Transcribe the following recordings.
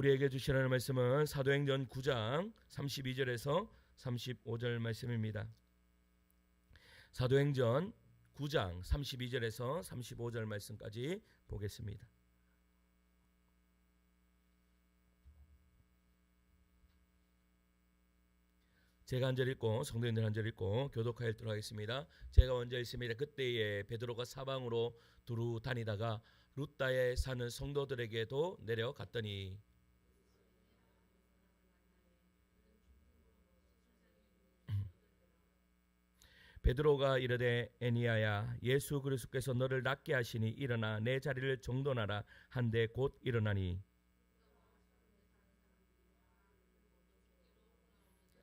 우리에게 주시라는 말씀은 사도행전 9장 32절에서 35절 말씀입니다. 사도행전 9장 32절에서 35절 말씀까지 보겠습니다. 제가 한 절 읽고 성도님들 한 절 읽고 교독하여 읽도록 하겠습니다. 제가 먼저 읽습니다. 그때에 베드로가 사방으로 두루 다니다가 루다에 사는 성도들에게도 내려갔더니 베드로가 이르되 에니야야 예수 그리스도께서 너를 낫게 하시니 일어나 내 자리를 정돈하라 한데 곧 일어나니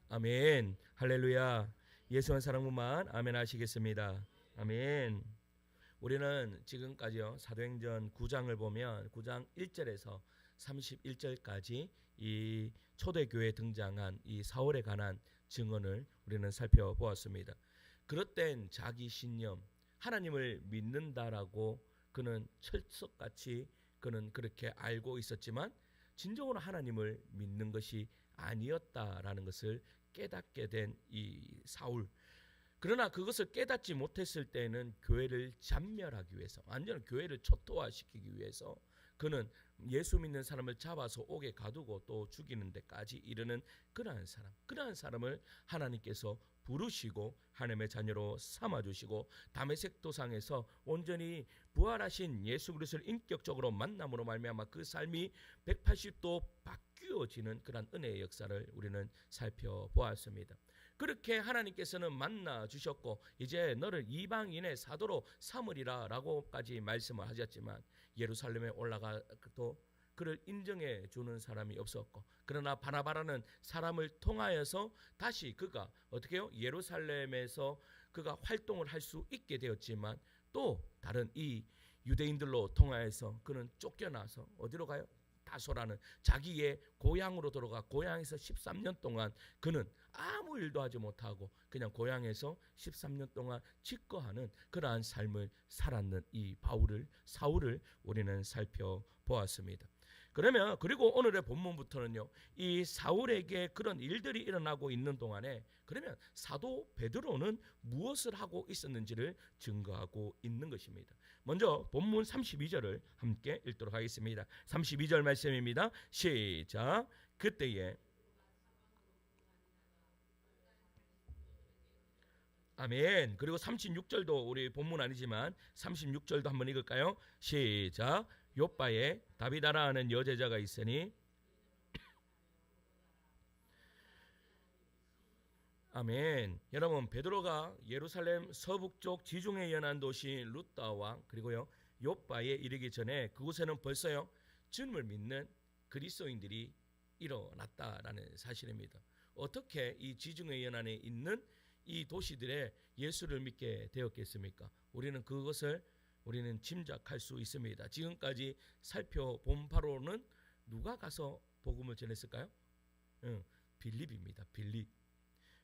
아멘. 할렐루야. 예수의 사랑만 아멘 하시겠습니다. 아멘. 우리는 지금까지요 사도행전 9장을 보면 9장 1절에서 31절까지 이 초대교회에 등장한 이 사울에 관한 증언을 우리는 살펴보았습니다. 그릇된 자기 신념, 하나님을 믿는다라고 그는 철석같이 그는 그렇게 알고 있었지만 진정으로 하나님을 믿는 것이 아니었다라는 것을 깨닫게 된 이 사울. 그러나 그것을 깨닫지 못했을 때는 교회를 잔멸하기 위해서, 완전히 교회를 초토화시키기 위해서 그는 예수 믿는 사람을 잡아서 옥에 가두고 또 죽이는 데까지 이르는 그러한 사람을 하나님께서 부르시고 하나님의 자녀로 삼아주시고 다메섹 도상에서 온전히 부활하신 예수 그리스도를 인격적으로 만남으로 말미암아 그 삶이 180도 바뀌어지는 그런 은혜의 역사를 우리는 살펴보았습니다. 그렇게 하나님께서는 만나 주셨고 이제 너를 이방인의 사도로 삼으리라 라고까지 말씀을 하셨지만 예루살렘에 올라가도 그를 인정해 주는 사람이 없었고 그러나 바나바라는 사람을 통하여서 다시 그가 어떻게 해요? 예루살렘에서 그가 활동을 할 수 있게 되었지만 또 다른 이 유대인들로 통하여서 그는 쫓겨나서 어디로 가요? 다소라는 자기의 고향으로 돌아가 고향에서 13년 동안 그는 아무 일도 하지 못하고 그냥 고향에서 13년 동안 직거하는 그러한 삶을 살았는 이 사울을 우리는 살펴보았습니다. 그러면 그리고 오늘의 본문부터는요 이 사울에게 그런 일들이 일어나고 있는 동안에 그러면 사도 베드로는 무엇을 하고 있었는지를 증거하고 있는 것입니다. 먼저 본문 32절을 함께 읽도록 하겠습니다. 32절 말씀입니다. 시작. 그때에 아멘. 그리고 36절도 우리 본문 아니지만 36절도 한번 읽을까요? 시작. 욥바에 다비다라 하는 여제자가 있으니 아멘. 여러분 베드로가 예루살렘 서북쪽 지중해 연안 도시 루다와 그리고요 욥바에 이르기 전에 그곳에는 벌써요 주님을 믿는 그리스도인들이 일어났다라는 사실입니다. 어떻게 이 지중해 연안에 있는 이 도시들에 예수를 믿게 되었겠습니까? 우리는 짐작할 수 있습니다. 지금까지 살펴본 바로는 누가 가서 복음을 전했을까요? 빌립입니다. 빌립.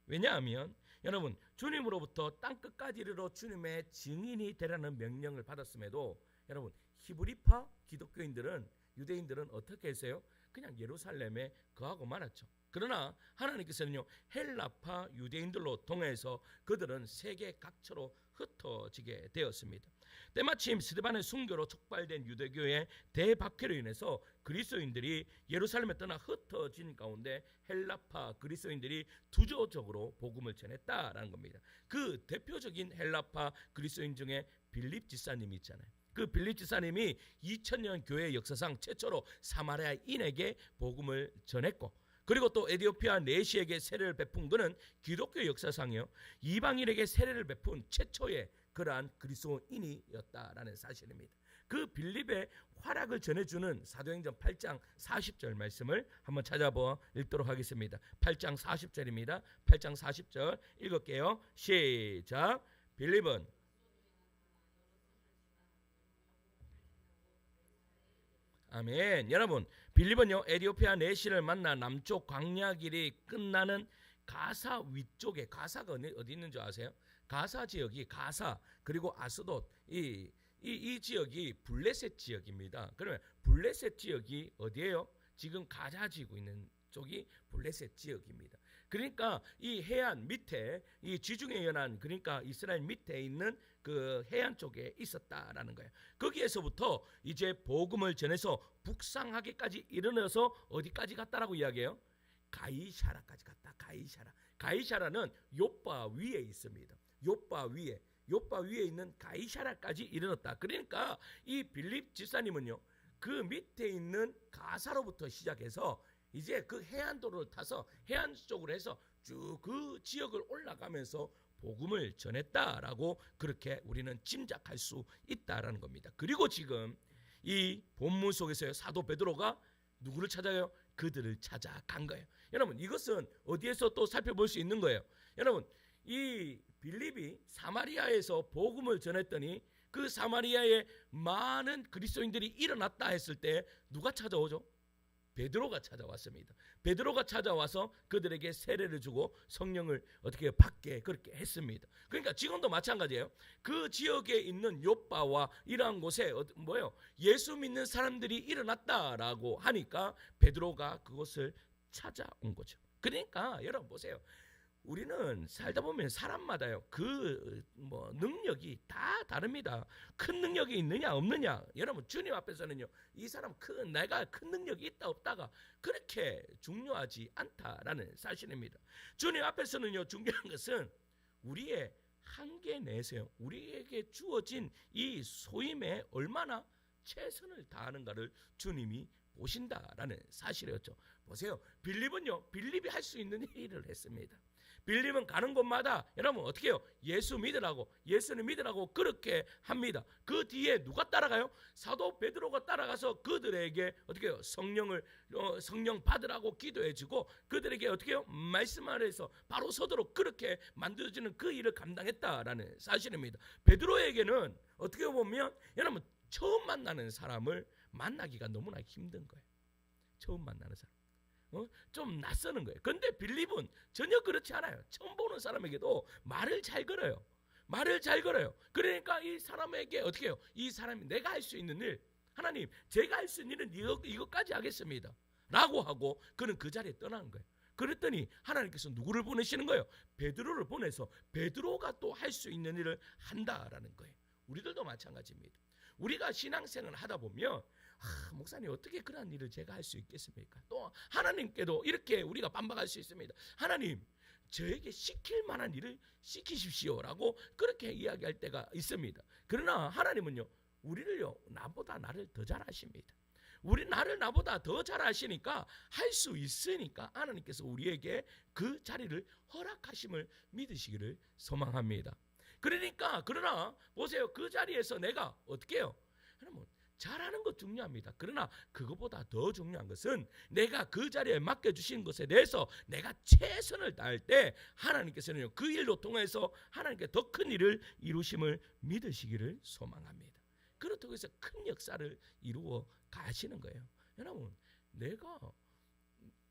왜냐하면 여러분 주님으로부터 땅끝까지 이르러 주님의 증인이 되라는 명령을 받았음에도 여러분 히브리파 기독교인들은 유대인들은 어떻게 했어요? 그냥 예루살렘에 거하고 말았죠. 그러나 하나님께서는요 헬라파 유대인들로 통해서 그들은 세계 각처로 흩어지게 되었습니다. 때마침 스데반의 순교로 촉발된 유대교의 대박해로 인해서 그리스도인들이 예루살렘에 떠나 흩어진 가운데 헬라파 그리스도인들이 두조적으로 복음을 전했다라는 겁니다. 그 대표적인 헬라파 그리스도인 중에 빌립 지사님이 있잖아요. 그 빌립 지사님이 2000년 교회 역사상 최초로 사마리아인에게 복음을 전했고 그리고 또 에티오피아 내시에게 세례를 베푼 그는 기독교 역사상이요 이방인에게 세례를 베푼 최초의 그러한 그리스도인이었다라는 사실입니다. 그 빌립의 활약을 전해주는 사도행전 8장 40절 말씀을 한번 찾아보아 읽도록 하겠습니다. 8장 40절입니다. 8장 40절 읽을게요. 시작. 빌립은 아멘. 여러분 빌립은요 에티오피아 내시를 만나 남쪽 광야 길이 끝나는 가사 위쪽에 가사가 어디 있는 줄 아세요? 가사 지역이 가사 그리고 아스돗 이 지역이 블레셋 지역입니다. 그러면 블레셋 지역이 어디예요? 지금 가자지구 있는 쪽이 블레셋 지역입니다. 그러니까 이 해안 밑에 이 지중해 연안, 그러니까 이스라엘 밑에 있는 그 해안 쪽에 있었다라는 거예요. 거기에서부터 이제 복음을 전해서 북상하게까지 이르러서 어디까지 갔다라고 이야기해요? 가이샤라까지 갔다. 가이샤라는 요빠 위에 있습니다. 요빠 위에 있는 가이샤라까지 이르렀다. 그러니까 이 빌립 집사님은요, 그 밑에 있는 가사로부터 시작해서 이제 그 해안도로를 타서 해안 쪽으로 해서 쭉 그 지역을 올라가면서 복음을 전했다라고 그렇게 우리는 짐작할 수 있다라는 겁니다. 그리고 지금 이 본문 속에서 사도 베드로가 누구를 찾아요? 그들을 찾아간 거예요. 여러분, 이것은 어디에서 또 살펴볼 수 있는 거예요? 여러분, 이 빌립이 사마리아에서 복음을 전했더니 그 사마리아에 많은 그리스도인들이 일어났다 했을 때 누가 찾아오죠? 베드로가 찾아왔습니다. 베드로가 찾아와서 그들에게 세례를 주고 성령을 어떻게 받게 그렇게 했습니다. 그러니까 지금도 마찬가지예요. 그 지역에 있는 요빠와 이러한 곳에 예수 믿는 사람들이 일어났다라고 하니까 베드로가 그것을 찾아온 거죠. 그러니까 여러분 보세요. 우리는 살다 보면 사람마다요 능력이 다 다릅니다. 큰 능력이 있느냐 없느냐, 여러분 주님 앞에서는요 이 사람 내가 큰 능력이 있다 없다가 그렇게 중요하지 않다라는 사실입니다. 주님 앞에서는요 중요한 것은 우리의 한계 내세요, 우리에게 주어진 이 소임에 얼마나 최선을 다하는가를 주님이 보신다라는 사실이었죠. 보세요, 빌립이 할 수 있는 일을 했습니다. 빌립은 가는 곳마다 여러분 어떻게 해요? 예수를 믿으라고 그렇게 합니다. 그 뒤에 누가 따라가요? 사도 베드로가 따라가서 그들에게 어떻게 해요? 성령 받으라고 기도해주고 그들에게 어떻게 해요? 말씀 아래에서 바로 서도록 그렇게 만들어지는 그 일을 감당했다라는 사실입니다. 베드로에게는 어떻게 보면 여러분 처음 만나는 사람을 만나기가 너무나 힘든 거예요. 처음 만나는 사람. 좀 낯서는 거예요. 근데 빌립은 전혀 그렇지 않아요. 처음 보는 사람에게도 말을 잘 걸어요. 그러니까 이 사람에게 어떻게 해요? 이 사람이 내가 할 수 있는 일, 하나님 제가 할 수 있는 일은 이것까지 하겠습니다 라고 하고 그는 그 자리에 떠나는 거예요. 그랬더니 하나님께서 누구를 보내시는 거예요? 베드로를 보내서 베드로가 또 할 수 있는 일을 한다라는 거예요. 우리들도 마찬가지입니다. 우리가 신앙생활을 하다 보면 목사님 어떻게 그런 일을 제가 할 수 있겠습니까? 또 하나님께도 이렇게 우리가 반박할 수 있습니다. 하나님 저에게 시킬 만한 일을 시키십시오라고 그렇게 이야기할 때가 있습니다. 그러나 하나님은요 우리를요 나를 더 잘 아십니다. 나를 나보다 더 잘 아시니까 할 수 있으니까 하나님께서 우리에게 그 자리를 허락하심을 믿으시기를 소망합니다. 그러나 보세요, 그 자리에서 내가 어떻게 해요? 여러분 잘하는 것 중요합니다. 그러나 그것보다 더 중요한 것은 내가 그 자리에 맡겨주신 것에 대해서 내가 최선을 다할 때 하나님께서는 그 일로 통해서 하나님께 더 큰 일을 이루심을 믿으시기를 소망합니다. 그렇다고 해서 큰 역사를 이루어 가시는 거예요. 여러분 내가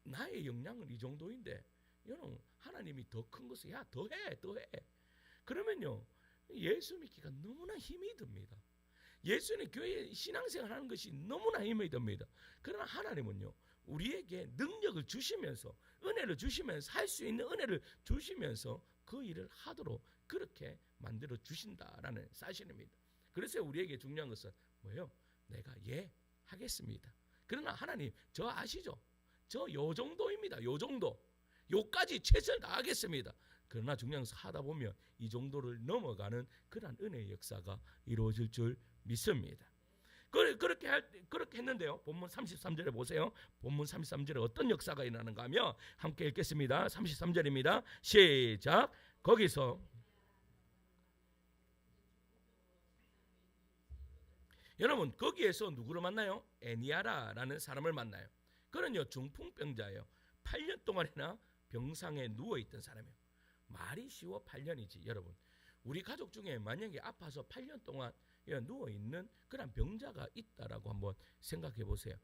나의 역량은 이 정도인데 여러분 하나님이 더 큰 것을 더해 그러면요 예수 믿기가 너무나 힘이 듭니다. 예수님 교회 신앙생활 하는 것이 너무나 힘이 듭니다. 그러나 하나님은요 우리에게 능력을 주시면서 은혜를 주시면서 할 수 있는 은혜를 주시면서 그 일을 하도록 그렇게 만들어 주신다라는 사실입니다. 그래서 우리에게 중요한 것은 뭐예요? 내가 하겠습니다. 그러나 하나님 저 아시죠? 저 요 정도입니다. 요 정도. 요까지 최선을 다하겠습니다. 그러나 중요한 것은 하다 보면 이 정도를 넘어가는 그러한 은혜의 역사가 이루어질 줄 믿습니다. 그렇게 했는데요. 본문 33절에 보세요. 본문 33절에 어떤 역사가 일어나는가 하면 함께 읽겠습니다. 33절입니다. 시작. 거기서 여러분 거기에서 누구를 만나요? 애니아라라는 사람을 만나요. 그는요 중풍병자예요. 8년 동안이나 병상에 누워있던 사람이에요. 말이 쉬워 8년이지. 여러분 우리 가족 중에 만약에 아파서 8년 동안 누워있는 그런 병자가 있다라고 한번 생각해 보세요.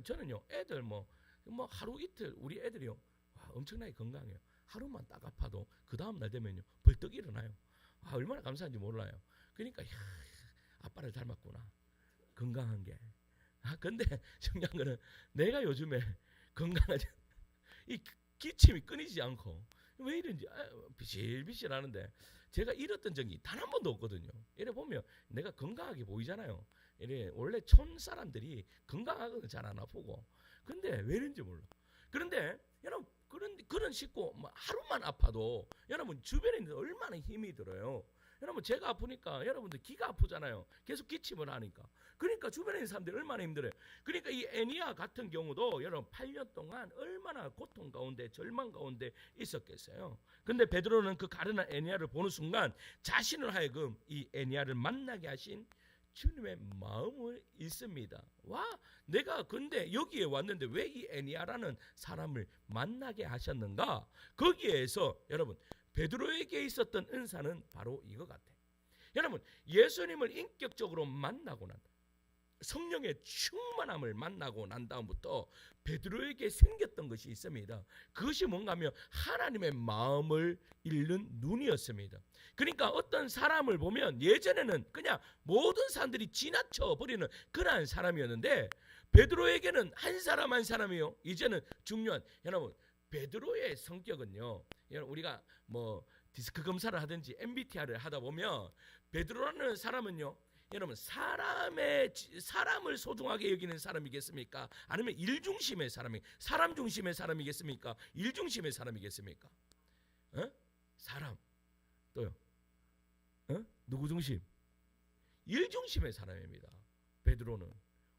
저는요 애들 뭐 하루 이틀 우리 애들이요 엄청나게 건강해요. 하루만 딱 아파도 그 다음날 되면요 벌떡 일어나요. 얼마나 감사한지 몰라요. 그러니까 아빠를 닮았구나. 건강한 게 근데 중요한 거는 내가 요즘에 건강하지 이 기침이 끊이지 않고 왜 이런지 비실비실 하는데 제가 잃었던 적이 단 한 번도 없거든요. 이래 보면 내가 건강하게 보이잖아요. 이래 원래 촌 사람들이 건강하거든, 잘 안 아프고. 근데 왜 이런지 몰라. 그런데 여러분 그런 식구 뭐 하루만 아파도 여러분 주변에 있는 얼마나 힘이 들어요. 여러분 제가 아프니까 여러분들 기가 아프잖아요. 계속 기침을 하니까. 그러니까 주변에 있는 사람들이 얼마나 힘들어요. 그러니까 이 애니아 같은 경우도 여러분 8년 동안 얼마나 고통 가운데 절망 가운데 있었겠어요. 근데 베드로는 그 가련한 애니아를 보는 순간 자신을 하여금 이 애니아를 만나게 하신 주님의 마음을 읽습니다. 와, 내가 근데 여기에 왔는데 왜 이 애니아라는 사람을 만나게 하셨는가? 거기에서 여러분 베드로에게 있었던 은사는 바로 이거 같아요. 여러분 예수님을 인격적으로 만나고 난 성령의 충만함을 만나고 난 다음부터 베드로에게 생겼던 것이 있습니다. 그것이 뭔가 하면 하나님의 마음을 읽는 눈이었습니다. 그러니까 어떤 사람을 보면 예전에는 그냥 모든 사람들이 지나쳐 버리는 그러한 사람이었는데 베드로에게는 한 사람 한 사람이요. 이제는 중요한 여러분 베드로의 성격은요. 우리가 뭐 디스크 검사를 하든지 MBTI를 하다 보면 베드로라는 사람은요. 여러분 사람을 소중하게 여기는 사람이겠습니까? 아니면 일 중심의 사람 중심의 사람이겠습니까? 일 중심의 사람이겠습니까? 사람 또요. 누구 중심? 일 중심의 사람입니다. 베드로는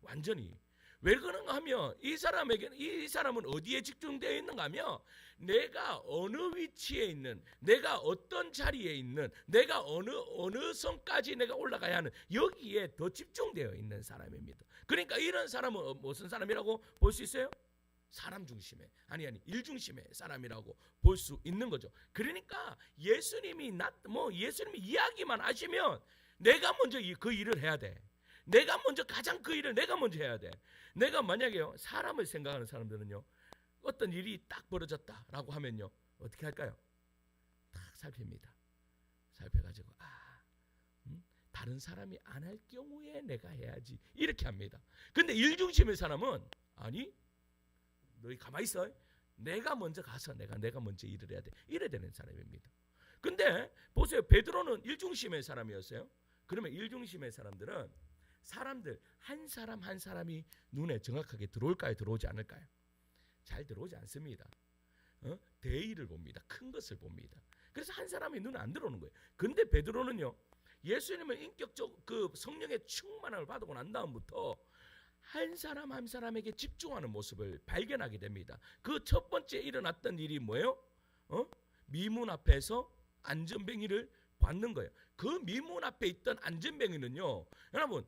완전히. 왜 그런가 하면 이 사람은 어디에 집중되어 있는가 하면 내가 어느 위치에 있는, 내가 어떤 자리에 있는, 내가 어느 선까지 내가 올라가야 하는 여기에 더 집중되어 있는 사람입니다. 그러니까 이런 사람은 무슨 사람이라고 볼 수 있어요? 사람 중심의 일 중심의 사람이라고 볼 수 있는 거죠. 그러니까 예수님이 이야기만 하시면 내가 먼저 그 일을 해야 돼. 내가 먼저 가장 그 일을 내가 먼저 해야 돼. 내가 만약에요 사람을 생각하는 사람들은요 어떤 일이 딱 벌어졌다라고 하면요 어떻게 할까요? 딱 살핍니다. 살펴가지고 다른 사람이 안 할 경우에 내가 해야지 이렇게 합니다. 근데 일 중심의 사람은 아니 너희 가만히 있어. 내가 먼저 가서 내가 먼저 일을 해야 돼. 이래야 되는 사람입니다. 근데 보세요. 베드로는 일 중심의 사람이었어요. 그러면 일 중심의 사람들은 사람들 한 사람 한 사람이 눈에 정확하게 들어올까요? 들어오지 않을까요? 잘 들어오지 않습니다. 대의를 봅니다. 큰 것을 봅니다. 그래서 한 사람이 눈에 안 들어오는 거예요. 근데 베드로는요 예수님을 인격적 그 성령의 충만함을 받고 난 다음부터 한 사람 한 사람에게 집중하는 모습을 발견하게 됩니다. 그 첫 번째 일어났던 일이 뭐예요? 미문 앞에서 안전뱅이를 받는 거예요. 그 미문 앞에 있던 안전뱅이는요 여러분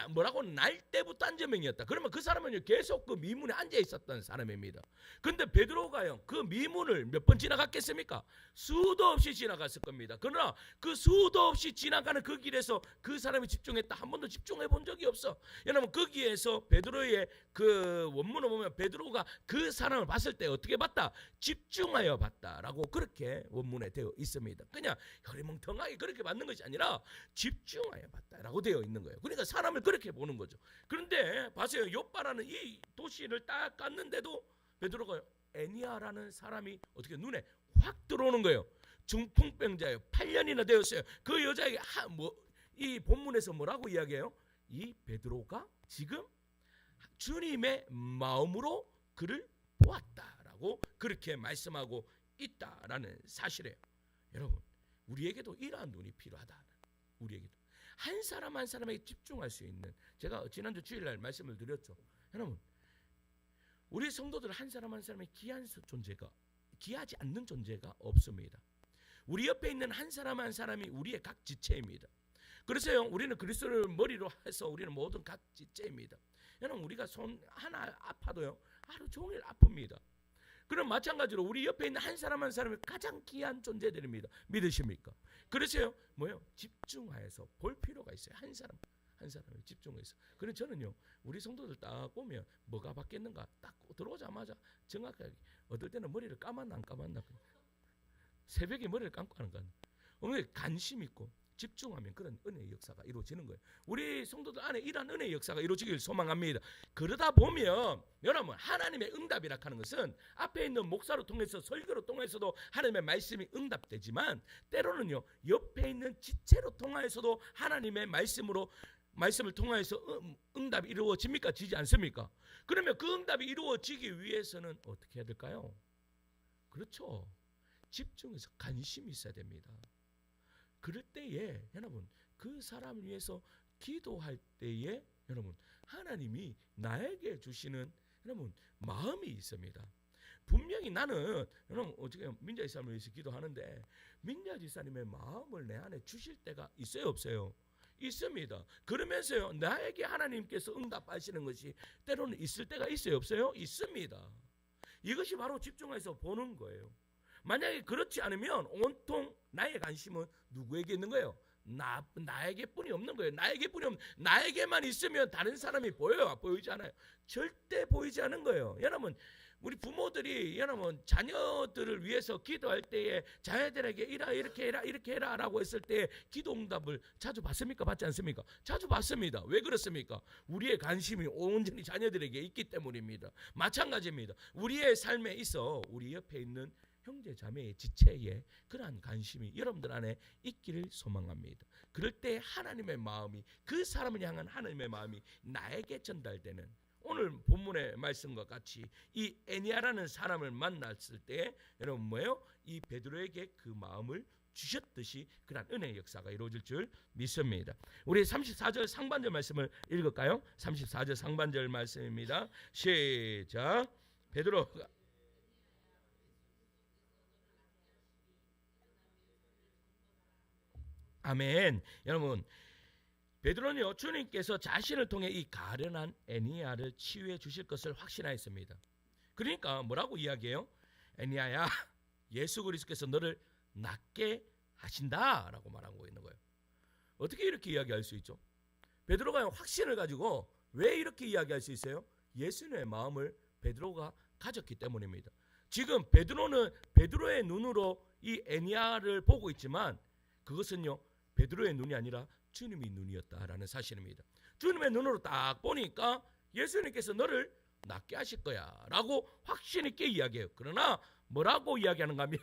뭐라고 날 때부터 안전뱅이였다. 그러면 그 사람은요 계속 그 미문에 앉아 있었던 사람입니다. 근데 베드로가요 그 미문을 몇 번 지나갔겠습니까? 수도 없이 지나갔을 겁니다. 그러나 그 수도 없이 지나가는 그 길에서 그 사람이 집중했다. 한 번도 집중해 본 적이 없어. 여러분 거기에서 베드로의 그 원문을 보면 베드로가 그 사람을 봤을 때 어떻게 봤다? 집중하여 봤다라고 그렇게 원문에 되어 있습니다. 그냥 허리멍텅하게 그렇게 봤는 것이 아니라 집중하여 봤다라고 되어 있는 거예요. 그러니까 사람을 그렇게 보는 거죠. 그런데 봐세요. 요빠라는 이 도시를 딱 갔는데도 베드로가 애니아라는 사람이 어떻게 눈에 확 들어오는 거예요. 중풍병자예요. 8년이나 되었어요. 그 여자에게 이 본문에서 뭐라고 이야기해요? 이 베드로가 지금 주님의 마음으로 그를 보았다라고 그렇게 말씀하고 있다라는 사실이에요. 여러분 우리에게도 이러한 눈이 필요하다. 우리에게도 한 사람 한 사람에게 집중할 수 있는, 제가 지난주 주일날 말씀을 드렸죠. 여러분 우리 성도들 한 사람 한 사람의 귀하지 않는 존재가 없습니다. 우리 옆에 있는 한 사람 한 사람이 우리의 각 지체입니다. 그래서요 우리는 그리스도를 머리로 해서 우리는 모든 각 지체입니다. 여러분 우리가 손 하나 아파도요 하루 종일 아픕니다. 그럼 마찬가지로 우리 옆에 있는 한 사람 한 사람이 가장 귀한 존재들입니다. 믿으십니까? 그래서요 집중하여서 볼 필요가 있어요. 한 사람 한 사람을 집중해서. 그래서 저는요 우리 성도들 딱 보면 뭐가 바뀌었는가 딱 들어오자마자 정확하게 어떨 때는 머리를 감았나 안 감았나 새벽에 머리를 감고 하는 거 오늘 관심 있고 집중하면 그런 은혜의 역사가 이루어지는 거예요. 우리 성도들 안에 이러한 은혜의 역사가 이루어지길 소망합니다. 그러다 보면 여러분, 하나님의 응답이라 하는 것은 앞에 있는 목사로 통해서, 설교로 통해서도 하나님의 말씀이 응답되지만, 때로는요 옆에 있는 지체로 통하여서도 하나님의 말씀을 통하여서 응답이 이루어집니까? 지지 않습니까? 그러면 그 응답이 이루어지기 위해서는 어떻게 해야 될까요? 그렇죠. 집중해서 관심이 있어야 됩니다. 그럴 때에 여러분, 그 사람을 위해서 기도할 때에 여러분, 하나님이 나에게 주시는 여러분 마음이 있습니다. 분명히 나는 여러분 어떻게 민자 지사님을 위해서 기도하는데, 민자 지사님의 마음을 내 안에 주실 때가 있어요, 없어요? 있습니다. 그러면서요 나에게 하나님께서 응답하시는 것이 때로는 있을 때가 있어요, 없어요? 있습니다. 이것이 바로 집중해서 보는 거예요. 만약에 그렇지 않으면 온통 나의 관심은 누구에게 있는 거예요? 나에게 뿐이 없는 거예요. 나에게만 있으면 다른 사람이 보여요? 보이지 않아요? 절대 보이지 않는 거예요. 여러분, 우리 부모들이 여러분 자녀들을 위해서 기도할 때에 자녀들에게 이렇게 해라 라고 했을 때 기도 응답을 자주 받습니까? 받지 않습니까? 자주 받습니다. 왜 그렇습니까? 우리의 관심이 온전히 자녀들에게 있기 때문입니다. 마찬가지입니다. 우리의 삶에 있어 우리 옆에 있는 형제 자매의 지체에 그러한 관심이 여러분들 안에 있기를 소망합니다. 그럴 때 하나님의 마음이, 그 사람을 향한 하나님의 마음이 나에게 전달되는, 오늘 본문의 말씀과 같이 이 에니야라는 사람을 만났을 때 여러분 뭐예요? 이 베드로에게 그 마음을 주셨듯이 그런 은혜의 역사가 이루어질 줄 믿습니다. 우리 34절 상반절 말씀을 읽을까요? 34절 상반절 말씀입니다. 시작. 베드로가 아멘. 여러분, 베드로는요 주님께서 자신을 통해 이 가련한 에니야를 치유해 주실 것을 확신하였습니다. 그러니까 뭐라고 이야기해요? 에니야야, 예수 그리스도께서 너를 낫게 하신다라고 말하고 있는 거예요. 어떻게 이렇게 이야기할 수 있죠? 베드로가 확신을 가지고 왜 이렇게 이야기할 수 있어요? 예수님의 마음을 베드로가 가졌기 때문입니다. 지금 베드로는 베드로의 눈으로 이 에니야를 보고 있지만 그것은요 베드로의 눈이 아니라 주님의 눈이었다라는 사실입니다. 주님의 눈으로 딱 보니까 예수님께서 너를 낫게 하실 거야 라고 확신 있게 이야기해요. 그러나 뭐라고 이야기하는가 하면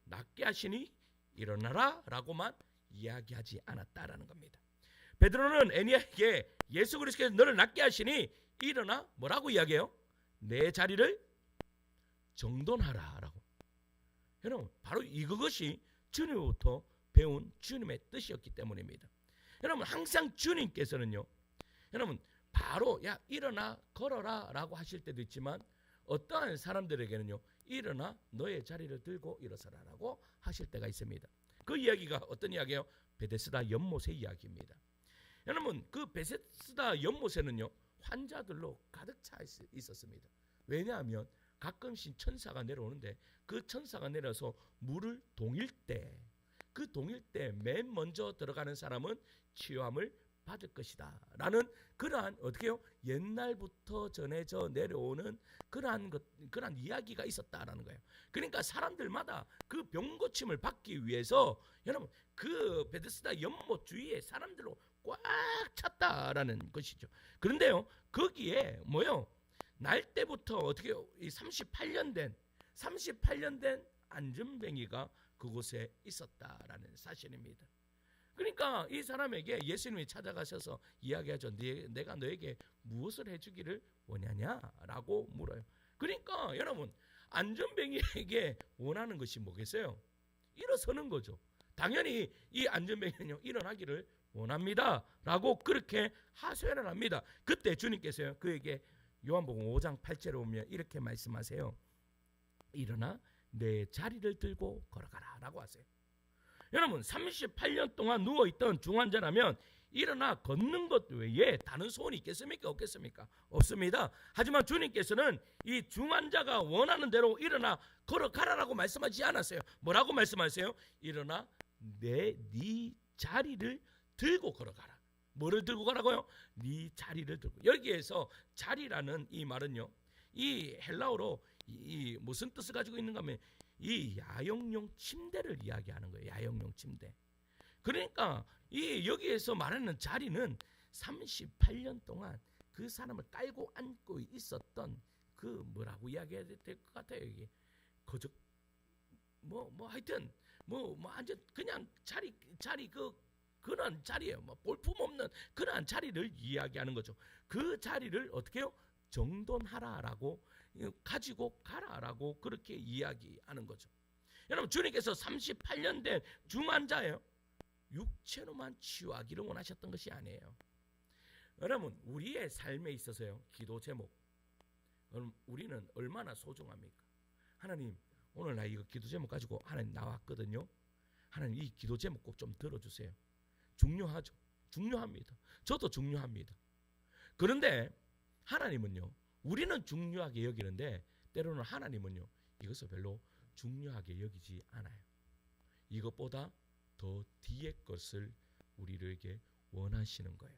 낫게 하시니 일어나라 라고만 이야기하지 않았다라는 겁니다. 베드로는 에니야에게 예수 그리스도께서 너를 낫게 하시니 일어나 뭐라고 이야기해요? 내 자리를 정돈하라 라고. 여러분, 바로 이것이 주님으로부터 배운 주님의 뜻이었기 때문입니다. 여러분, 항상 주님께서는요 여러분 바로 야 일어나 걸어라 라고 하실 때도 있지만, 어떠한 사람들에게는요 일어나 너의 자리를 들고 일어서라 라고 하실 때가 있습니다. 그 이야기가 어떤 이야기예요? 베데스다 연못의 이야기입니다. 여러분, 그 베데스다 연못에는요 환자들로 가득 차 있었습니다. 왜냐하면 가끔씩 천사가 내려오는데 그 천사가 내려서 물을 동일 때, 그 동일 때 맨 먼저 들어가는 사람은 치유함을 받을 것이다 라는 그러한 어떻게요? 옛날부터 전해져 내려오는 그러한 이야기가 있었다라는 거예요. 그러니까 사람들마다 그 병 고침을 받기 위해서 여러분 그 베데스다 연못 주위에 사람들로 꽉 찼다라는 것이죠. 그런데요 거기에 뭐요? 날 때부터 어떻게요? 이 38년 된 안전뱅이가 그곳에 있었다라는 사실입니다. 그러니까 이 사람에게 예수님이 찾아가셔서 이야기하죠. 내가 너에게 무엇을 해주기를 원하냐라고 물어요. 그러니까 여러분, 안전뱅이에게 원하는 것이 뭐겠어요? 일어서는 거죠. 당연히 이 안전뱅이는요 일어나기를 원합니다 라고 그렇게 하소연을 합니다. 그때 주님께서요 그에게 요한복음 5장 8절에 보면 이렇게 말씀하세요. 일어나 내 자리를 들고 걸어가라 라고 하세요. 여러분, 38년 동안 누워있던 중환자라면 일어나 걷는 것 외에 다른 소원이 있겠습니까? 없겠습니까? 없습니다. 하지만 주님께서는 이 중환자가 원하는 대로 일어나 걸어가라라고 말씀하지 않았어요. 뭐라고 말씀하세요? 일어나 네 자리를 들고 걸어가라. 뭐를 들고 가라고요? 네 자리를 들고. 여기에서 자리라는 이 말은요 이 헬라어로 이 무슨 뜻을 가지고 있는가 하면 이 야영용 침대를 이야기하는 거예요. 야영용 침대. 그러니까 이 여기에서 말하는 자리는 38년 동안 그 사람을 깔고 안고 있었던 그 뭐라고 이야기해야 될 것 같아요. 이게 거적 하여튼 완전 그냥 자리 그런 자리예요. 볼품 없는 그러한 자리를 이야기하는 거죠. 그 자리를 어떻게 해요? 정돈하라라고, 가지고 가라라고 그렇게 이야기하는 거죠. 여러분, 주님께서 38년 된 중환자예요. 육체로만 치유하기를 원하셨던 것이 아니에요. 여러분, 우리의 삶에 있어서요, 기도 제목, 우리는 얼마나 소중합니까? 하나님, 오늘 나 이거 기도 제목 가지고 하나님 나왔거든요. 하나님, 이 기도 제목 꼭 좀 들어주세요. 중요하죠. 중요합니다. 저도 중요합니다. 그런데 하나님은요, 우리는 중요하게 여기는데 때로는 하나님은요, 이것을 별로 중요하게 여기지 않아요. 이것보다 더 뒤의 것을 우리에게 원하시는 거예요.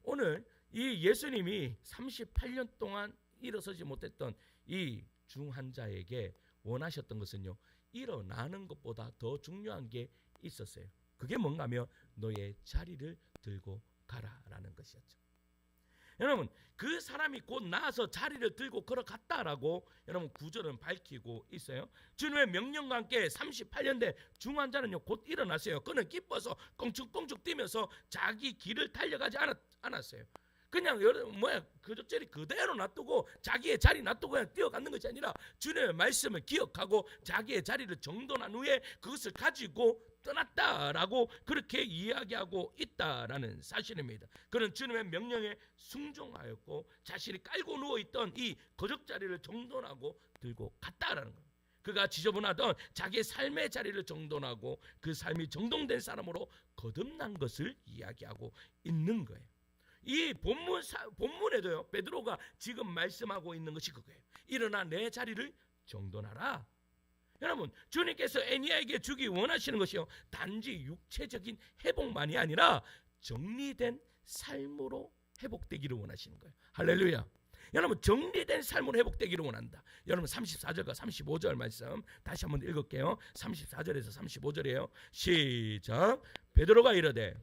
오늘 이 예수님이 38년 동안 일어서지 못했던 이 중환자에게 원하셨던 것은요, 일어나는 것보다 더 중요한 게 있었어요. 그게 뭔가 하면 너의 자리를 들고 가라라는 것이었죠. 여러분, 그 사람이 곧 나아서 자리를 들고 걸어갔다라고 여러분 구절은 밝히고 있어요. 주님의 명령과 함께 38년 된 중환자는요 곧 일어났어요. 그는 기뻐서 껑충껑충 뛰면서 자기 길을 달려가지 않았어요. 그냥 그저리 그대로 놔두고 자기의 자리 놔두고 그냥 뛰어가는 것이 아니라 주님의 말씀을 기억하고 자기의 자리를 정돈한 후에 그것을 가지고 떠났다라고 그렇게 이야기하고 있다라는 사실입니다. 그는 주님의 명령에 순종하였고 자신이 깔고 누워있던 이 거적자리를 정돈하고 들고 갔다라는 거예요. 그가 지저분하던 자기의 삶의 자리를 정돈하고 그 삶이 정돈된 사람으로 거듭난 것을 이야기하고 있는 거예요. 이 본문에도요, 베드로가 지금 말씀하고 있는 것이 그거예요. 일어나 내 자리를 정돈하라. 여러분, 주님께서 애니아에게 주기 원하시는 것이요, 단지 육체적인 회복만이 아니라 정리된 삶으로 회복되기를 원하시는 거예요. 할렐루야. 여러분, 정리된 삶으로 회복되기를 원한다. 여러분, 34절과 35절 말씀 다시 한번 읽을게요. 34절에서 35절이에요. 시작. 베드로가 이르되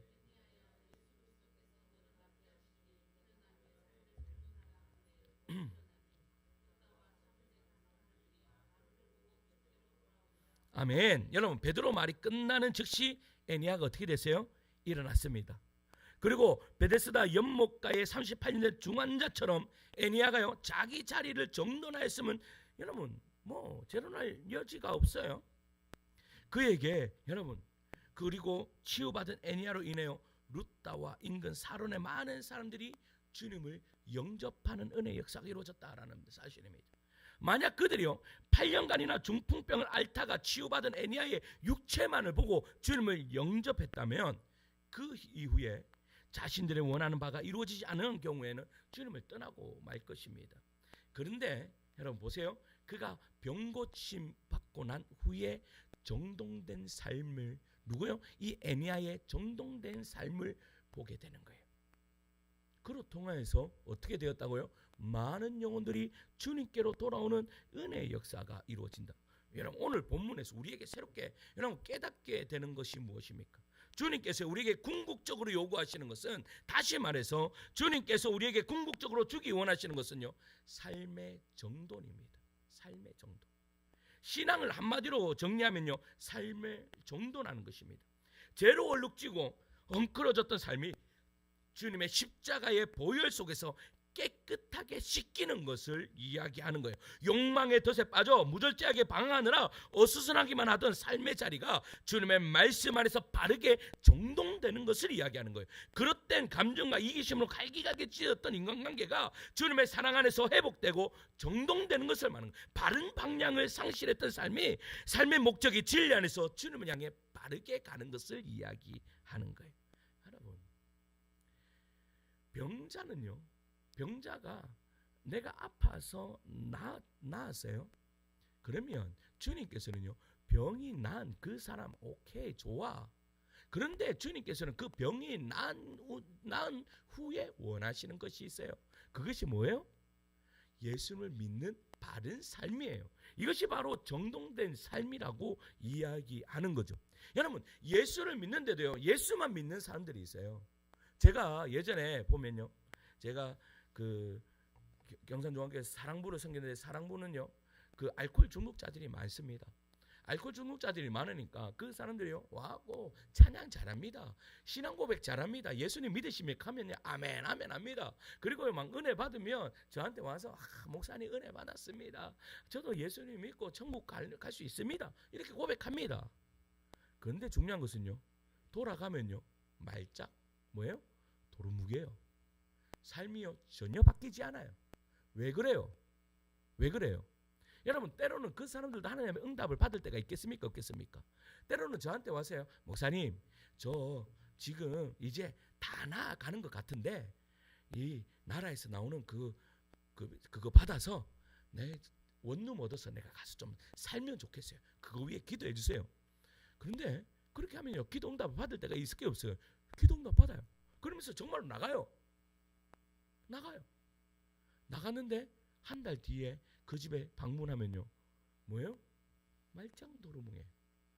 아멘. 여러분, 베드로 말이 끝나는 즉시 애니아가 어떻게 됐어요? 일어났습니다. 그리고 베데스다 연못가의 38년 된 중환자처럼 애니아가요 자기 자리를 정돈하였으면 여러분 재론할 여지가 없어요. 그에게 여러분, 그리고 치유받은 애니아로 인해요 루다와 인근 사론의 많은 사람들이 주님을 영접하는 은혜의 역사가 이루어졌다라는 사실입니다. 만약 그들이요 8년간이나 중풍병을 앓다가 치유받은 애니아의 육체만을 보고 주님을 영접했다면 그 이후에 자신들의 원하는 바가 이루어지지 않은 경우에는 주님을 떠나고 말 것입니다. 그런데 여러분 보세요. 그가 병고침 받고 난 후에 정돈된 삶을, 누구요? 이 애니아의 정돈된 삶을 보게 되는 거예요. 그로 통하여서 어떻게 되었다고요? 많은 영혼들이 주님께로 돌아오는 은혜의 역사가 이루어진다. 여러분, 오늘 본문에서 우리에게 새롭게 여러분 깨닫게 되는 것이 무엇입니까? 주님께서 우리에게 궁극적으로 요구하시는 것은, 다시 말해서 주님께서 우리에게 궁극적으로 주기 원하시는 것은요, 삶의 정돈입니다. 삶의 정돈. 신앙을 한마디로 정리하면요, 삶을 정돈하는 것입니다. 죄로 얼룩지고 엉클어졌던 삶이 주님의 십자가의 보혈 속에서 깨끗하게 씻기는 것을 이야기하는 거예요. 욕망의 덫에 빠져 무절제하게 방황하느라 어수선하기만 하던 삶의 자리가 주님의 말씀 안에서 바르게 정돈되는 것을 이야기하는 거예요. 그릇된 감정과 이기심으로 갈기갈기 찢었던 인간관계가 주님의 사랑 안에서 회복되고 정돈되는 것을 말하는 거예요. 바른 방향을 상실했던 삶이, 삶의 목적이 진리 안에서 주님을 향해 바르게 가는 것을 이야기하는 거예요. 여러분, 병자가 내가 아파서 나았어요. 그러면 주님께서는요, 병이 난 그 사람 오케이, 좋아. 그런데 주님께서는 그 병이 난 후에 원하시는 것이 있어요. 그것이 뭐예요? 예수를 믿는 바른 삶이에요. 이것이 바로 정돈된 삶이라고 이야기하는 거죠. 여러분, 예수를 믿는데도요, 예수만 믿는 사람들이 있어요. 제가 예전에 보면요, 제가 그 경산중앙교회에서 사랑부를 섬기는데, 사랑부는요 그 알코올 중독자들이 많습니다. 알코올 중독자들이 많으니까 그 사람들이요 와고 찬양 잘합니다. 신앙 고백 잘합니다. 예수님 믿으시면 하면 아멘 아멘 합니다. 그리고 막 은혜 받으면 저한테 와서 목사님 은혜 받았습니다. 저도 예수님 믿고 천국 갈 수 있습니다. 이렇게 고백합니다. 그런데 중요한 것은요, 돌아가면요 말짝 뭐예요? 도루묵이에요. 삶이요 전혀 바뀌지 않아요. 왜 그래요? 왜 그래요? 여러분, 때로는 그 사람들도 하나님의 응답을 받을 때가 있겠습니까? 없겠습니까? 때로는 저한테 와서요, 목사님 저 지금 이제 다 나아가는 것 같은데 이 나라에서 나오는 그거 받아서 내 원룸 얻어서 내가 가서 좀 살면 좋겠어요. 그거 위해 기도해 주세요. 그런데 그렇게 하면요 기도 응답을 받을 때가 있을 게 없어요. 기도 응답 받아요. 그러면서 정말로 나가요. 나갔는데 한 달 뒤에 그 집에 방문하면요 뭐예요? 말짱도루묵이에요.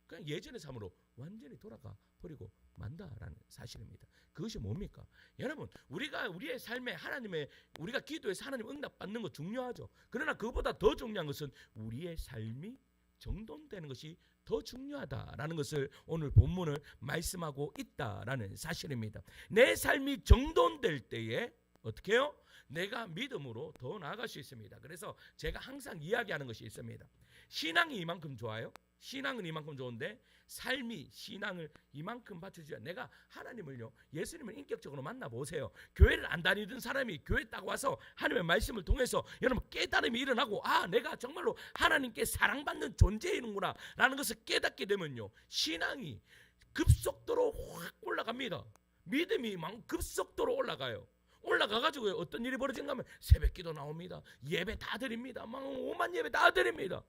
그냥 예전의 삶으로 완전히 돌아가 버리고 만다라는 사실입니다. 그것이 뭡니까? 여러분, 우리가 우리의 삶에 하나님의, 우리가 기도해서 하나님 응답 받는 거 중요하죠. 그러나 그보다 더 중요한 것은 우리의 삶이 정돈되는 것이 더 중요하다라는 것을 오늘 본문을 말씀하고 있다라는 사실입니다. 내 삶이 정돈될 때에 어떻게 해요? 내가 믿음으로 더 나아갈 수 있습니다. 그래서 제가 항상 이야기하는 것이 있습니다. 신앙이 이만큼 좋아요. 신앙은 이만큼 좋은데 삶이 신앙을 이만큼 받쳐줘야, 내가 하나님을요, 예수님을 인격적으로 만나보세요. 교회를 안 다니던 사람이 교회 딱 와서 하나님의 말씀을 통해서 여러분 깨달음이 일어나고, 내가 정말로 하나님께 사랑받는 존재이는구나 라는 것을 깨닫게 되면요 신앙이 급속도로 확 올라갑니다. 믿음이 막 급속도로 올라가요. 올라가가지고 어떤 일이 벌어진가 하면 새벽기도 나옵니다. 예배 다 드립니다. 막 오만 예배 다 드립니다.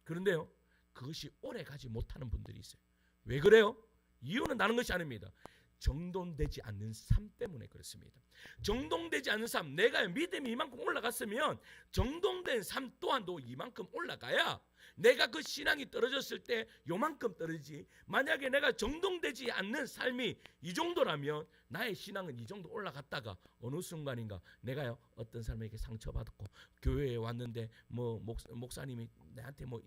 그런데요 그것이 오래 가지 못하는 분들이 있어요. 왜 그래요? 이유는 다른 것이 아닙니다. 정돈되지 않는 삶 때문에 그렇습니다. 정돈되지 않는 삶, 내가 믿음이 이만큼 올라갔으면 정돈된 삶 또한도 이만큼 올라가야 내가 그 신앙이 떨어졌을 때 요만큼 떨어지지, 만약에 내가 정돈되지 않는 삶이 이 정도라면 나의 신앙은 이 정도 올라갔다가 어느 순간인가 내가요 어떤 사람에게 상처받았고 교회에 왔는데 뭐 목사님이 나한테 뭐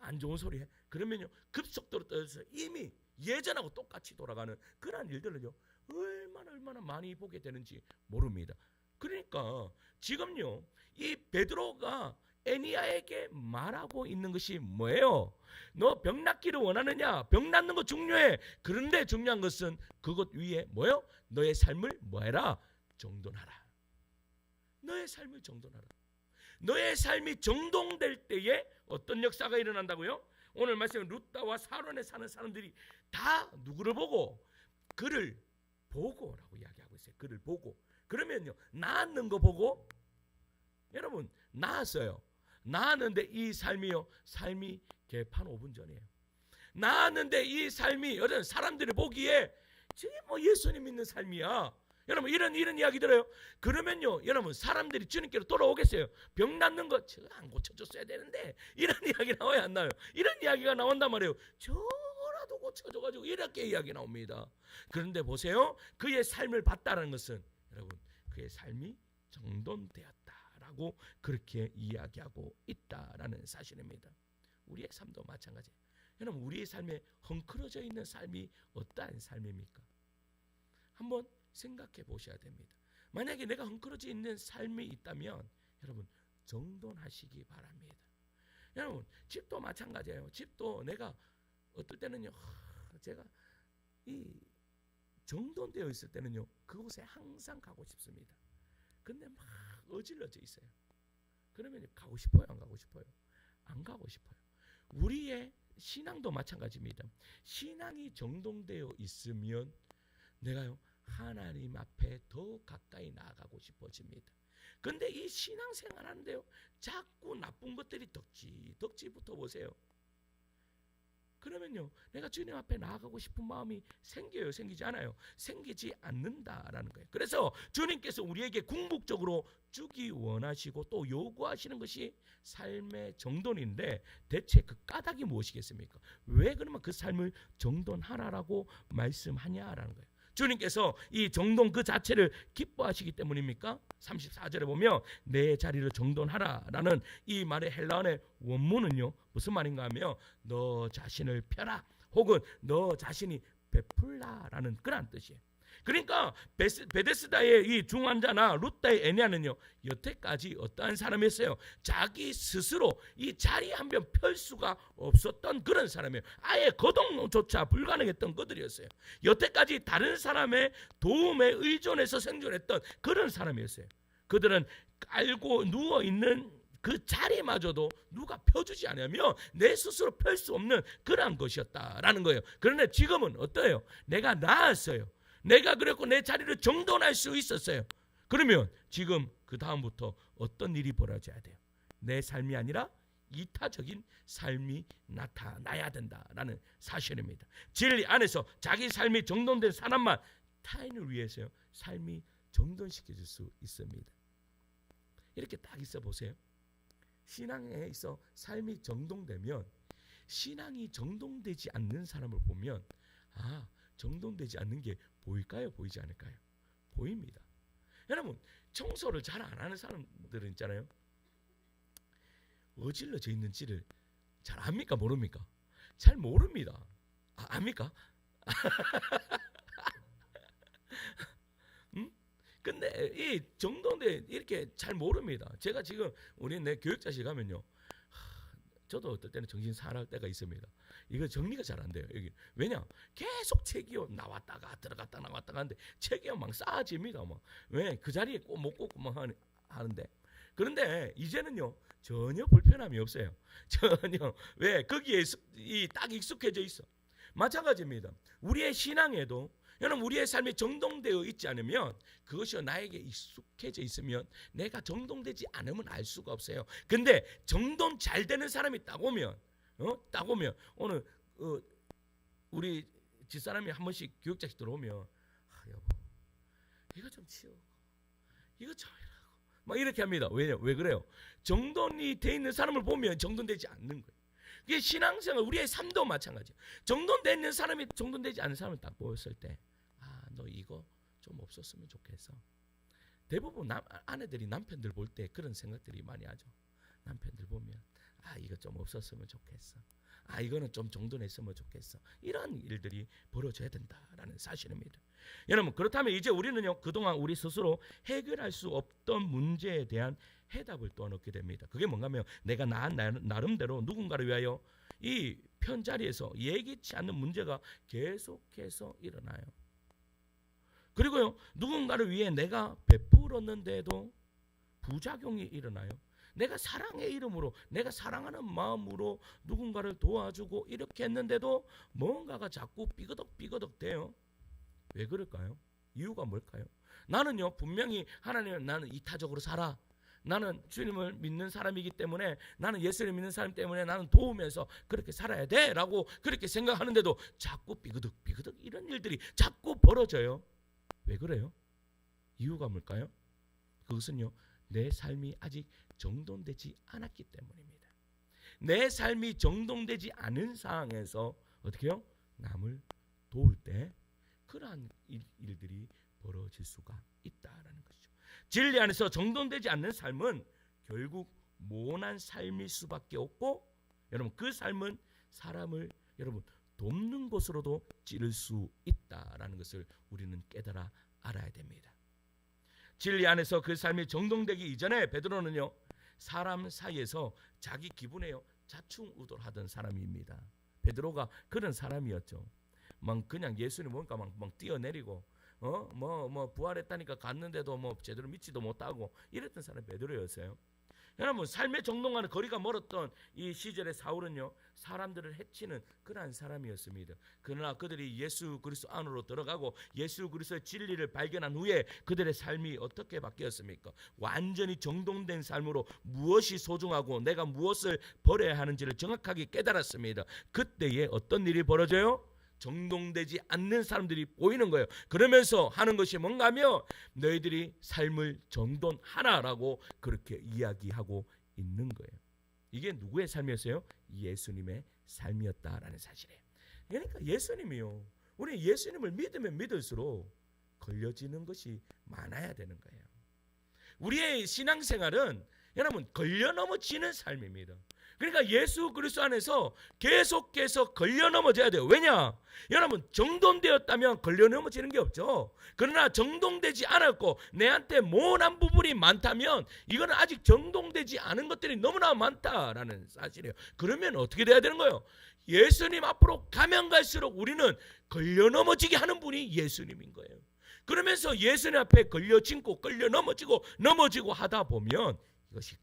안 좋은 소리 해, 그러면요 급속도로 떨어져서 이미 예전하고 똑같이 돌아가는 그런 일들을요 얼마나 많이 보게 되는지 모릅니다. 그러니까 지금요 이 베드로가 애니야에게 말하고 있는 것이 뭐예요? 너 병 낫기를 원하느냐? 병 낫는 거 중요해. 그런데 중요한 것은 그것 위에 뭐예요? 너의 삶을 뭐해라? 정돈하라. 너의 삶을 정돈하라. 너의 삶이 정돈될 때에 어떤 역사가 일어난다고요? 오늘 말씀 룻다와 사론에 사는 사람들이 다 누구를 보고? 그를 보고라고 이야기하고 있어요. 그를 보고. 그러면요 나았는 거 보고, 여러분 나았어요. 나았는데 이 삶이요 삶이 개판 5분 전이에요. 나았는데 이 삶이 여러분 사람들이 보기에 저게 뭐 예수님 믿는 삶이야. 여러분 이런 이야기 들어요. 그러면요 여러분 사람들이 주님께로 돌아오겠어요? 병 낫는 거 제가 안 고쳐줬어야 되는데, 이런 이야기 나와요 안 나와요? 이런 이야기가 나온단 말이에요. 저라도 고쳐줘가지고 이렇게 이야기 나옵니다. 그런데 보세요, 그의 삶을 봤다는 것은 여러분 그의 삶이 정돈되었다라고 그렇게 이야기하고 있다라는 사실입니다. 우리의 삶도 마찬가지예요. 여러분 우리의 삶에 헝클어져 있는 삶이 어떠한 삶입니까? 한번 생각해 보셔야 됩니다. 만약에 내가 헝클어져 있는 삶이 있다면 여러분 정돈하시기 바랍니다. 여러분 집도 마찬가지예요. 집도 내가 어떨 때는요 제가 이 정돈되어 있을 때는요 그곳에 항상 가고 싶습니다. 근데 막 어질러져 있어요. 그러면 가고 싶어요? 안 가고 싶어요? 안 가고 싶어요. 우리의 신앙도 마찬가지입니다. 신앙이 정돈되어 있으면 내가요 하나님 앞에 더 가까이 나아가고 싶어집니다. 근데 이 신앙생활 하는데요 자꾸 나쁜 것들이 덕지 붙어 보세요. 그러면요, 내가 주님 앞에 나아가고 싶은 마음이 생겨요? 생기지 않아요? 생기지 않는다라는 거예요. 그래서 주님께서 우리에게 궁극적으로 주기 원하시고 또 요구하시는 것이 삶의 정돈인데, 대체 그 까닭이 무엇이겠습니까? 왜 그러면 그 삶을 정돈하라라고 말씀하냐라는 거예요. 주님께서 이 정돈 그 자체를 기뻐하시기 때문입니까? 34절에 보면 내 자리를 정돈하라라는 이 말의 헬라어의 원문은요, 무슨 말인가 하면 너 자신을 펴라, 혹은 너 자신이 베풀라라는 그런 뜻이에요. 그러니까 베데스다의 이 중환자나 루다의 애냐는요, 여태까지 어떠한 사람이었어요? 자기 스스로 이 자리 한 번 펼 수가 없었던 그런 사람이에요. 아예 거동조차 불가능했던 그들이었어요. 여태까지 다른 사람의 도움에 의존해서 생존했던 그런 사람이었어요. 그들은 깔고 누워있는 그 자리마저도 누가 펴주지 않으면 내 스스로 펼 수 없는 그러한 것이었다라는 거예요. 그런데 지금은 어때요? 내가 나았어요. 내가 그랬고 내 자리를 정돈할 수 있었어요. 그러면 지금 그 다음부터 어떤 일이 벌어져야 돼요? 내 삶이 아니라 이타적인 삶이 나타나야 된다라는 사실입니다. 진리 안에서 자기 삶이 정돈된 사람만 타인을 위해서요, 삶이 정돈시켜질 수 있습니다. 이렇게 딱 있어 보세요. 신앙에 있어 삶이 정돈되면, 신앙이 정돈되지 않는 사람을 보면 정돈되지 않는 게 보일까요? 보이지 않을까요? 보입니다. 여러분, 청소를 잘 안 하는 사람들은 있잖아요. 어질러져 있는지를 잘 압니까? 모릅니까? 잘 모릅니다. 압니까? 근데 이 정돈돼 이렇게 잘 모릅니다. 제가 지금 우리 내 교육자실 가면요, 저도 어떨 때는 정신 사나울 때가 있습니다. 이거 정리가 잘 안 돼요. 여기 왜냐? 계속 책이요 나왔다가 들어갔다 나왔다가 하는데 책이요 막 쌓아집니다. 막 왜 그 자리에 꼭 못 꽂고 막 하는데, 그런데 이제는요 전혀 불편함이 없어요. 전혀. 왜? 거기에 딱 익숙해져 있어. 마찬가지입니다. 우리의 신앙에도 여러분, 우리의 삶이 정돈되어 있지 않으면, 그것이 나에게 익숙해져 있으면 내가 정돈되지 않으면 알 수가 없어요. 근데 정돈 잘 되는 사람이 딱 오면 오늘 우리 집사람이 한 번씩 교육자식 들어오면 여보 이거 좀 치워, 이거 좀 해라고 막 이렇게 합니다. 왜 그래요? 정돈이 돼 있는 사람을 보면 정돈되지 않는 거예요. 이게 신앙생활, 우리의 삶도 마찬가지예요. 정돈되어 있는 사람이 정돈되지 않는 사람을 딱 보였을 때, 너 이거 좀 없었으면 좋겠어. 대부분 아내들이 남편들 볼 때 그런 생각들이 많이 하죠. 남편들 보면 이거 좀 없었으면 좋겠어. 이거는 좀 정돈했으면 좋겠어. 이런 일들이 벌어져야 된다라는 사실입니다. 여러분, 그렇다면 이제 우리는요, 그동안 우리 스스로 해결할 수 없던 문제에 대한 해답을 또 얻게 됩니다. 그게 뭔가 하면 내가 나름대로 누군가를 위하여 이 편자리에서 예기치 않는 문제가 계속해서 일어나요. 그리고요, 누군가를 위해 내가 베풀었는데도 부작용이 일어나요. 내가 사랑의 이름으로, 내가 사랑하는 마음으로 누군가를 도와주고 이렇게 했는데도 뭔가가 자꾸 삐그덕 돼요. 왜 그럴까요? 이유가 뭘까요? 나는요, 분명히 하나님, 나는 이타적으로 살아, 나는 주님을 믿는 사람이기 때문에, 나는 예수를 믿는 사람 때문에 나는 도우면서 그렇게 살아야 돼 라고 그렇게 생각하는데도 자꾸 삐그덕 이런 일들이 자꾸 벌어져요. 왜 그래요? 이유가 뭘까요? 그것은요, 내 삶이 아직 정돈되지 않았기 때문입니다. 내 삶이 정돈되지 않은 상황에서 어떻게 해요? 남을 도울 때 그러한 일들이 벌어질 수가 있다라는 것이죠. 진리 안에서 정돈되지 않는 삶은 결국 모난 삶일 수밖에 없고, 여러분, 그 삶은 사람을 여러분 돕는 것으로도 찌를 수 있다라는 것을 우리는 깨달아 알아야 됩니다. 진리 안에서 그 삶이 정돈되기 이전에 베드로는요, 사람 사이에서 자기 기분에요 좌충우돌하던 사람입니다. 베드로가 그런 사람이었죠. 막 그냥 예수님 보니까 막 뛰어내리고 부활했다니까 갔는데도 제대로 믿지도 못하고 이랬던 사람이 베드로였어요. 여러분 삶의 정동과는 거리가 멀었던 이 시절의 사울은요 사람들을 해치는 그러한 사람이었습니다. 그러나 그들이 예수 그리스도 안으로 들어가고 예수 그리스도의 진리를 발견한 후에 그들의 삶이 어떻게 바뀌었습니까? 완전히 정돈된 삶으로 무엇이 소중하고 내가 무엇을 버려야 하는지를 정확하게 깨달았습니다. 그때에 어떤 일이 벌어져요? 정돈되지 않는 사람들이 보이는 거예요. 그러면서 하는 것이 뭔가 하면 너희들이 삶을 정돈하라라고 그렇게 이야기하고 있는 거예요. 이게 누구의 삶이었어요? 예수님의 삶이었다라는 사실이에요. 그러니까 예수님이요, 우리 예수님을 믿으면 믿을수록 걸려지는 것이 많아야 되는 거예요. 우리의 신앙생활은 여러분 걸려 넘어지는 삶입니다. 그러니까 예수 그리스도 안에서 계속해서 걸려 넘어져야 돼요. 왜냐? 여러분 정돈되었다면 걸려 넘어지는 게 없죠. 그러나 정돈되지 않았고 내한테 모난 부분이 많다면 이거는 아직 정돈되지 않은 것들이 너무나 많다라는 사실이에요. 그러면 어떻게 돼야 되는 거예요? 예수님 앞으로 가면 갈수록 우리는 걸려 넘어지게 하는 분이 예수님인 거예요. 그러면서 예수님 앞에 걸려 짚고 걸려 넘어지고 하다 보면 이것이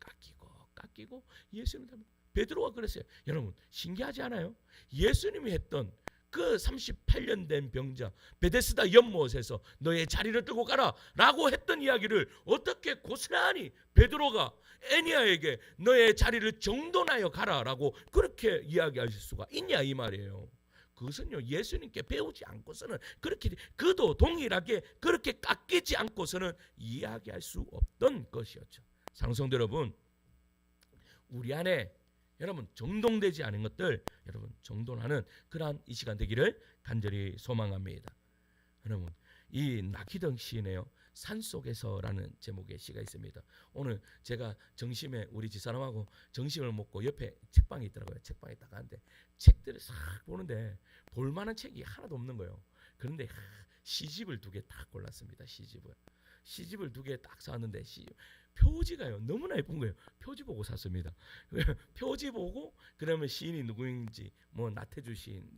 깎이고 예수님 닮은 베드로가 그랬어요. 여러분 신기하지 않아요? 예수님이 했던 그 38년 된 병자 베데스다 연못에서 너의 자리를 뜨고 가라 라고 했던 이야기를 어떻게 고스란히 베드로가 애니아에게 너의 자리를 정돈하여 가라 라고 그렇게 이야기하실 수가 있냐 이 말이에요. 그것은요 예수님께 배우지 않고서는 그렇게 그도 동일하게 그렇게 깎이지 않고서는 이야기할 수 없던 것이었죠. 상성도 여러분, 우리 안에 여러분 정돈되지 않은 것들 여러분 정돈하는 그러한 이 시간 되기를 간절히 소망합니다. 여러분 이 나기덕 시인에요 산속에서라는 제목의 시가 있습니다. 오늘 제가 정심에 우리 집사람하고 정심을 먹고 옆에 책방이 있더라고요. 책방에 딱 가는데 책들을 싹 보는데 볼만한 책이 하나도 없는 거예요. 그런데 시집을 2개 딱 골랐습니다. 시집을 2개 딱 사왔는데 표지가요 너무나 예쁜 거예요. 표지 보고 샀습니다. 표지 보고 그러면 시인이 누구인지 뭐 나태주 시인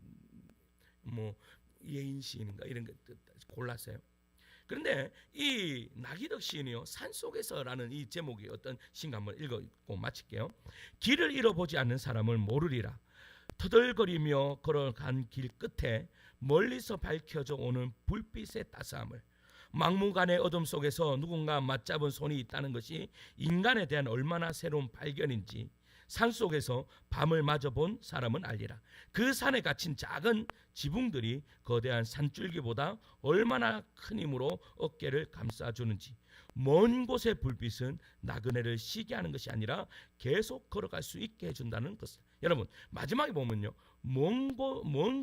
뭐 예인 시인인가 이런 거 골랐어요. 그런데 이 나기덕 시인이요 산속에서라는 이 제목이 어떤 시인가 한번 읽고 마칠게요. 길을 잃어보지 않는 사람을 모르리라. 터덜거리며 걸어간 길 끝에 멀리서 밝혀져 오는 불빛의 따스함을, 막무가내 어둠 속에서 누군가 맞잡은 손이 있다는 것이 인간에 대한 얼마나 새로운 발견인지 산속에서 밤을 맞아본 사람은 알리라. 그 산에 갇힌 작은 지붕들이 거대한 산줄기보다 얼마나 큰 힘으로 어깨를 감싸주는지, 먼 곳의 불빛은 나그네를 쉬게 하는 것이 아니라 계속 걸어갈 수 있게 해준다는 것을. 여러분 마지막에 보면요 먼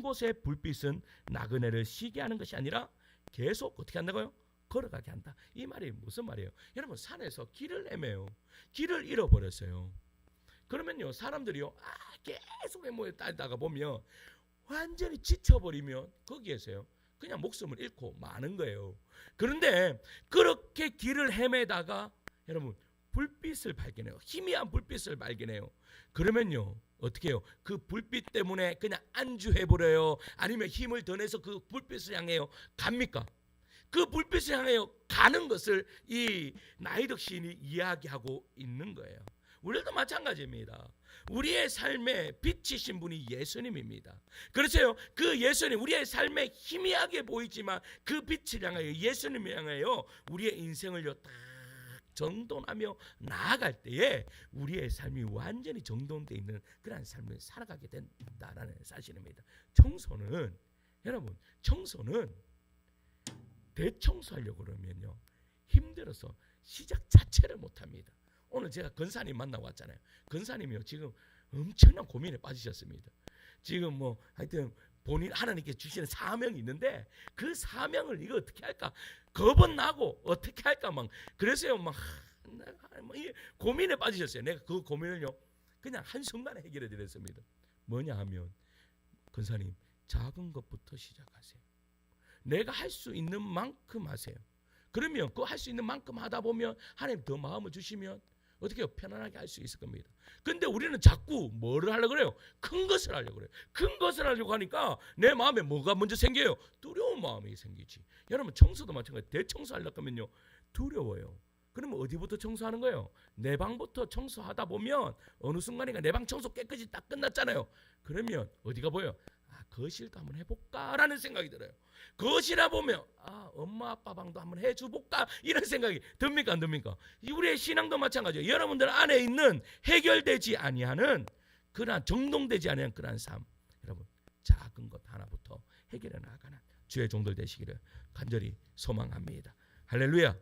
곳의 불빛은 나그네를 쉬게 하는 것이 아니라 계속 어떻게 한다고요? 걸어가게 한다. 이 말이 무슨 말이에요? 여러분 산에서 길을 헤매요. 길을 잃어버렸어요. 그러면요 사람들이요 계속 따다가 보면 완전히 지쳐버리면 거기에서요 그냥 목숨을 잃고 마는 거예요. 그런데 그렇게 길을 헤매다가 여러분 불빛을 발견해요. 희미한 불빛을 발견해요. 그러면요 어떻게 해요? 그 불빛 때문에 그냥 안주해버려요? 아니면 힘을 더 내서 그 불빛을 향해요 갑니까? 그 불빛을 향해요 가는 것을 이 나기덕 시인이 이야기하고 있는 거예요. 우리도 마찬가지입니다. 우리의 삶에 빛이신 분이 예수님입니다. 그렇죠? 그 예수님 우리의 삶에 희미하게 보이지만 그 빛을 향하여 예수님을 향하여 우리의 인생을요 딱 정돈하며 나아갈 때에 우리의 삶이 완전히 정돈되어 있는 그런 삶을 살아가게 된다라는 사실입니다. 여러분 청소는 대청소하려고 그러면요 힘들어서 시작 자체를 못합니다. 오늘 제가 근사님 만나고 왔잖아요. 근사님이요 지금 엄청난 고민에 빠지셨습니다. 지금 뭐 하여튼 본인 하나님께 주시는 사명이 있는데 그 사명을 이거 어떻게 할까 겁은 나고 어떻게 할까 막 그래서요 막 고민에 빠지셨어요. 내가 그 고민을요 그냥 한순간에 해결해 드렸습니다. 뭐냐 하면 근사님 작은 것부터 시작하세요. 내가 할 수 있는 만큼 하세요. 그러면 그 할 수 있는 만큼 하다 보면 하나님 더 마음을 주시면 어떻게 편안하게 할 수 있을 겁니다. 근데 우리는 자꾸 뭐를 하려고 그래요? 큰 것을 하려고 그래요. 큰 것을 하려고 하니까 내 마음에 뭐가 먼저 생겨요? 두려운 마음이 생기지. 여러분 청소도 마찬가지. 대청소 하려고 하면요 두려워요. 그러면 어디부터 청소하는 거예요? 내 방부터 청소하다 보면 어느 순간인가 내 방 청소 깨끗이 딱 끝났잖아요. 그러면 어디가 보여요? 거실도 한번 해볼까라는 생각이 들어요. 거실에 보면 엄마 아빠 방도 한번 해줘볼까 이런 생각이 듭니까 안 듭니까? 우리의 신앙도 마찬가지예요. 여러분들 안에 있는 해결되지 아니하는 그러한 정돈되지 아니하는 그러한 삶, 여러분 작은 것 하나부터 해결해 나가는 주의 종들 되시기를 간절히 소망합니다. 할렐루야.